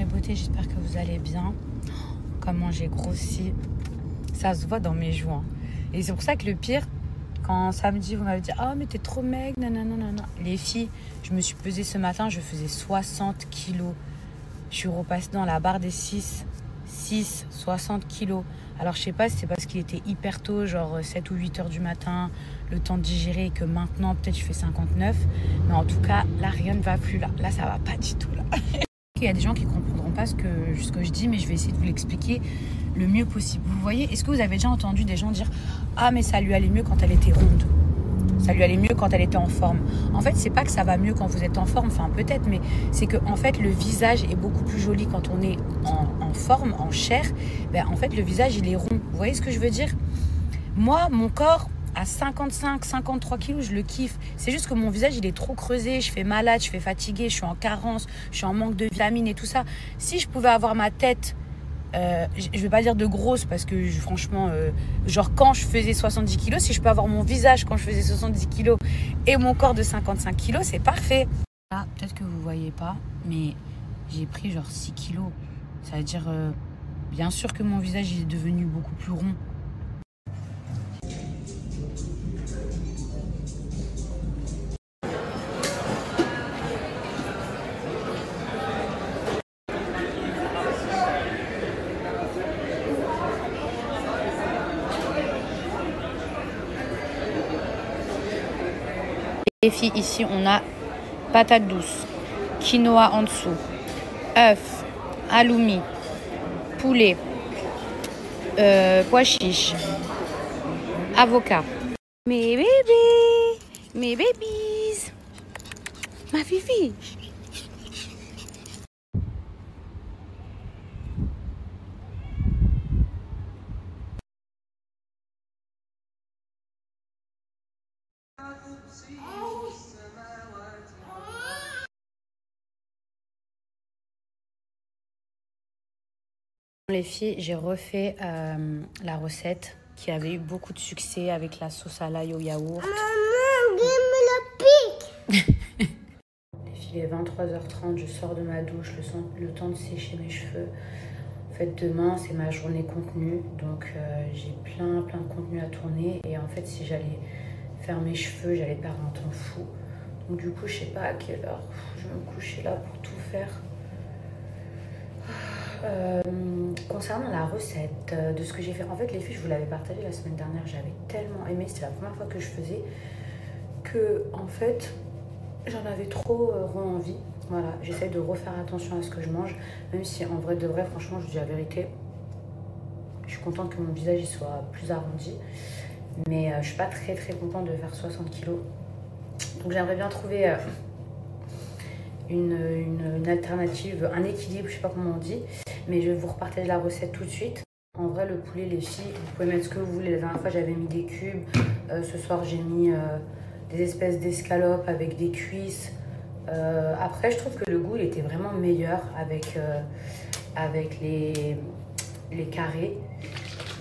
mes beautés, j'espère que vous allez bien. Comment j'ai grossi. Ça se voit dans mes joues. Hein. Et c'est pour ça que le pire, quand samedi, vous m'avez dit « Ah, mais t'es trop maigre, nanana. » Les filles, je me suis pesée ce matin, je faisais 60 kilos. Je suis repassée dans la barre des 6, 60 kilos. Alors, je sais pas si c'est parce qu'il était hyper tôt, genre 7 ou 8 heures du matin, le temps de digérer, et que maintenant, peut-être, je fais 59. Mais en tout cas, là, rien ne va plus. Là, ça va pas du tout. Là. Il y a des gens qui comprendront pas ce que je dis, mais je vais essayer de vous l'expliquer le mieux possible. Vous voyez, est-ce que vous avez déjà entendu des gens dire « Ah, mais ça lui allait mieux quand elle était ronde. Ça lui allait mieux quand elle était en forme. » En fait, c'est pas que ça va mieux quand vous êtes en forme, enfin peut-être, mais c'est que en fait, le visage est beaucoup plus joli quand on est en forme, en chair. Ben, en fait, le visage, il est rond. Vous voyez ce que je veux dire? Moi, mon corps, à 55, 53 kilos, je le kiffe. C'est juste que mon visage, il est trop creusé. Je fais malade, je fais fatiguée, je suis en carence, je suis en manque de vitamines et tout ça. Si je pouvais avoir ma tête, je vais pas dire de grosse parce que franchement, genre quand je faisais 70 kilos, si je peux avoir mon visage quand je faisais 70 kilos et mon corps de 55 kilos, c'est parfait. Là, peut-être que vous voyez pas, mais j'ai pris genre 6 kilos. Ça veut dire, bien sûr que mon visage il est devenu beaucoup plus rond. Les filles, ici, on a patates douces, quinoa en dessous, œufs, halloumi, poulet, pois chiches, avocat. Mes bébés, mes babies, ma fifi. Les filles, j'ai refait la recette qui avait eu beaucoup de succès avec la sauce à l'ail au yaourt. Maman, give me the pic. Les filles, il est 23h30, je sors de ma douche, le temps de sécher mes cheveux. En fait, demain, c'est ma journée contenu, donc j'ai plein de contenu à tourner. Et en fait, si j'allais faire mes cheveux, j'allais perdre un temps fou. Donc du coup, je sais pas à quelle heure je vais me coucher là pour tout faire. Concernant la recette de ce que j'ai fait, en fait les filles, je vous l'avais partagé la semaine dernière, j'avais tellement aimé, c'était la première fois que je faisais, que en fait j'en avais trop envie. Voilà, j'essaie de refaire attention à ce que je mange, même si en vrai de vrai, franchement, je dis la vérité, je suis contente que mon visage il soit plus arrondi, mais je suis pas très contente de faire 60 kilos. Donc j'aimerais bien trouver une alternative, un équilibre, je sais pas comment on dit, mais je vais vous repartager la recette tout de suite. En vrai, le poulet, les filles, vous pouvez mettre ce que vous voulez. La dernière fois, j'avais mis des cubes. Ce soir, j'ai mis des espèces d'escalopes avec des cuisses. Après, je trouve que le goût, il était vraiment meilleur avec les carrés.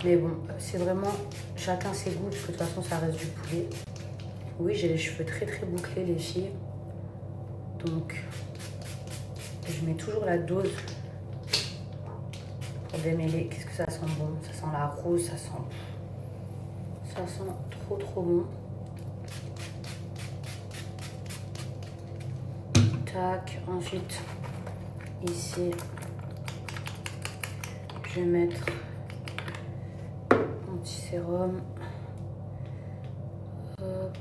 Mais bon, c'est vraiment chacun ses goûts, parce que de toute façon, ça reste du poulet. Oui, j'ai les cheveux très bouclés, les filles. Donc, je mets toujours la dose pour démêler. Qu'est-ce que ça sent bon? Ça sent la rose, ça sent trop bon. Tac, ensuite, ici, je vais mettre mon petit sérum. Hop.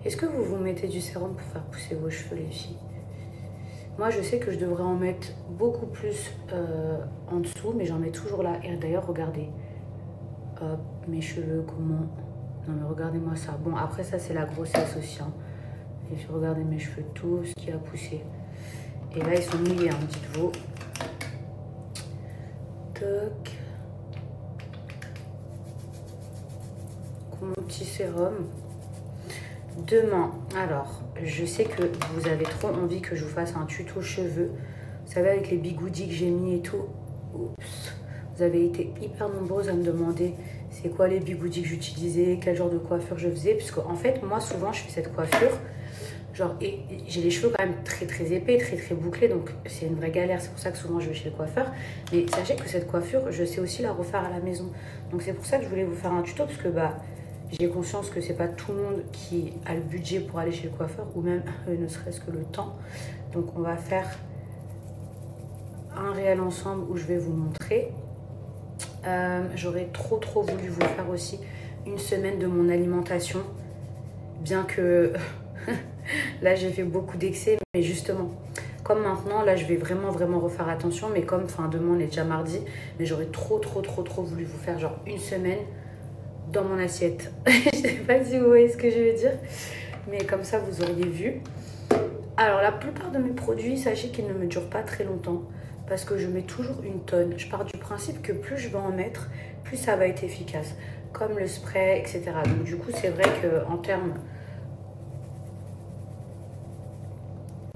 Est-ce que vous mettez du sérum pour faire pousser vos cheveux, les filles? Moi, je sais que je devrais en mettre beaucoup plus en dessous, mais j'en mets toujours là. Et d'ailleurs, regardez. Hop, mes cheveux, comment... Non, mais regardez-moi ça. Bon, après, ça, c'est la grossesse aussi. Hein. Et puis, regardez mes cheveux, tout ce qui a poussé. Et là, ils sont mouillés, hein, dites-vous. Toc. Mon petit sérum. Demain, alors, je sais que vous avez trop envie que je vous fasse un tuto cheveux. Vous savez, avec les bigoudis que j'ai mis et tout. Oups. Vous avez été hyper nombreuses à me demander c'est quoi les bigoudis que j'utilisais, quel genre de coiffure je faisais. Puisque en fait, moi, souvent, je fais cette coiffure. Genre, et j'ai les cheveux quand même très très épais, très très bouclés. Donc, c'est une vraie galère. C'est pour ça que souvent, je vais chez le coiffeur. Mais sachez que cette coiffure, je sais aussi la refaire à la maison. Donc, c'est pour ça que je voulais vous faire un tuto. Parce que bah, j'ai conscience que c'est pas tout le monde qui a le budget pour aller chez le coiffeur. Ou même ne serait-ce que le temps. Donc, on va faire un réel ensemble où je vais vous montrer. J'aurais trop voulu vous faire aussi une semaine de mon alimentation, bien que là j'ai fait beaucoup d'excès, mais justement comme maintenant là je vais vraiment refaire attention, mais comme enfin demain on est déjà mardi, mais j'aurais trop voulu vous faire genre une semaine dans mon assiette. Je sais pas si vous voyez ce que je veux dire, mais comme ça vous auriez vu. Alors la plupart de mes produits, sachez qu'ils ne me durent pas très longtemps, parce que je mets toujours une tonne. Je pars du principe que plus je vais en mettre, plus ça va être efficace. Comme le spray, etc. Donc du coup, c'est vrai qu'en termes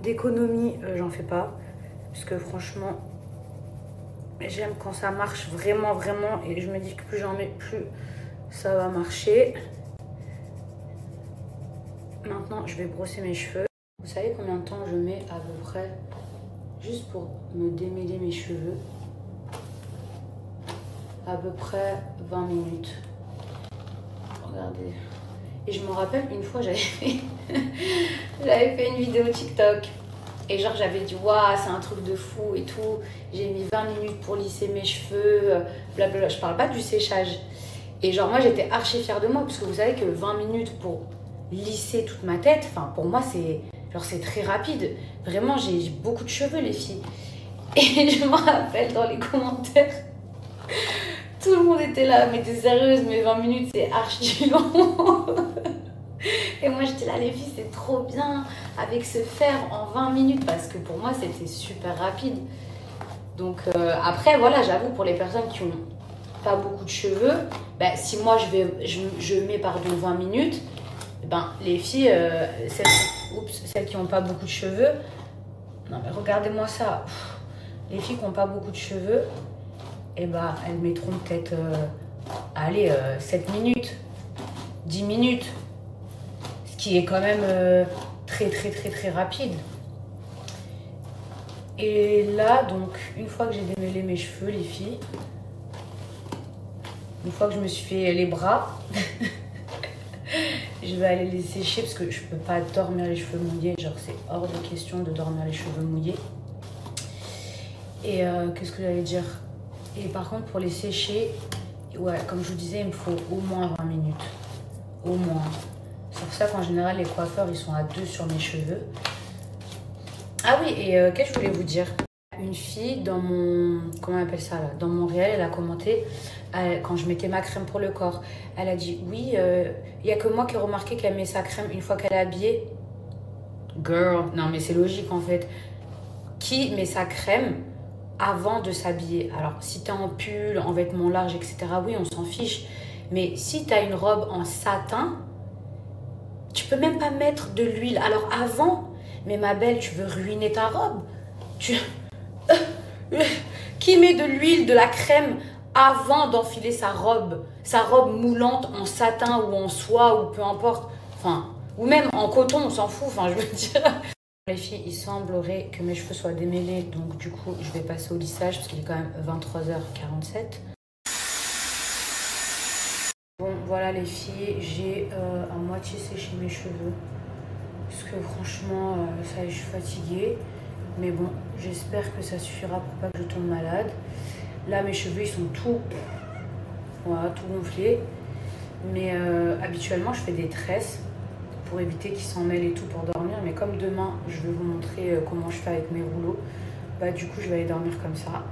d'économie, j'en fais pas. Parce que franchement, j'aime quand ça marche vraiment. Et je me dis que plus j'en mets, plus ça va marcher. Maintenant, je vais brosser mes cheveux. Vous savez combien de temps je mets à peu près juste pour me démêler mes cheveux? À peu près 20 minutes. Regardez. Et je me rappelle une fois, j'avais fait une vidéo TikTok. Et genre, j'avais dit, waouh, c'est un truc de fou et tout. J'ai mis 20 minutes pour lisser mes cheveux, blablabla. Je parle pas du séchage. Et genre, moi, j'étais archi fière de moi. Parce que vous savez que 20 minutes pour lisser toute ma tête, enfin, pour moi, c'est très rapide. Vraiment, j'ai beaucoup de cheveux, les filles. Et je me rappelle dans les commentaires, tout le monde était là, mais t'es sérieuse, mais 20 minutes, c'est archi long. Et moi, j'étais là, les filles, c'est trop bien avec ce fer en 20 minutes, parce que pour moi, c'était super rapide. Donc, après, voilà, j'avoue, pour les personnes qui n'ont pas beaucoup de cheveux, ben, si moi, je mets, pardon, 20 minutes, ben, les filles, celles qui n'ont pas beaucoup de cheveux, non mais regardez-moi ça, les filles qui n'ont pas beaucoup de cheveux, et ben, elles mettront peut-être, 7 minutes, 10 minutes, ce qui est quand même très rapide. Et là, donc, une fois que j'ai démêlé mes cheveux, les filles, une fois que je me suis fait les bras, je vais aller les sécher parce que je peux pas dormir les cheveux mouillés. Genre, c'est hors de question de dormir les cheveux mouillés. Et qu'est-ce que j'allais dire? Et par contre, pour les sécher, ouais, comme je vous disais, il me faut au moins 20 minutes. Au moins. C'est pour ça qu'en général, les coiffeurs, ils sont à 2 sur mes cheveux. Ah oui, et qu'est-ce que je voulais vous dire? Une fille dans mon... Comment on appelle ça là? Dans mon réel, elle a commenté quand je mettais ma crème pour le corps. Elle a dit, oui, il n'y a que moi qui ai remarqué qu'elle met sa crème une fois qu'elle est habillée. Girl, non mais c'est logique en fait. Qui met sa crème avant de s'habiller? Alors, si t'es en pull, en vêtements larges, etc., oui, on s'en fiche. Mais si t'as une robe en satin, tu peux même pas mettre de l'huile. Alors avant, mais ma belle, tu veux ruiner ta robe? Qui met de l'huile, de la crème avant d'enfiler sa robe moulante en satin ou en soie ou peu importe, enfin, ou même en coton, on s'en fout, enfin, je veux dire. Les filles, il semblerait que mes cheveux soient démêlés, donc du coup, je vais passer au lissage parce qu'il est quand même 23h47. Bon, voilà les filles, j'ai à moitié séché mes cheveux parce que franchement, ça y est, je suis fatiguée. Mais bon, j'espère que ça suffira pour pas que je tombe malade. Là, mes cheveux, ils sont tout gonflés. Mais habituellement, je fais des tresses pour éviter qu'ils s'en mêlent et tout pour dormir. Mais comme demain, je vais vous montrer comment je fais avec mes rouleaux, bah du coup, je vais aller dormir comme ça.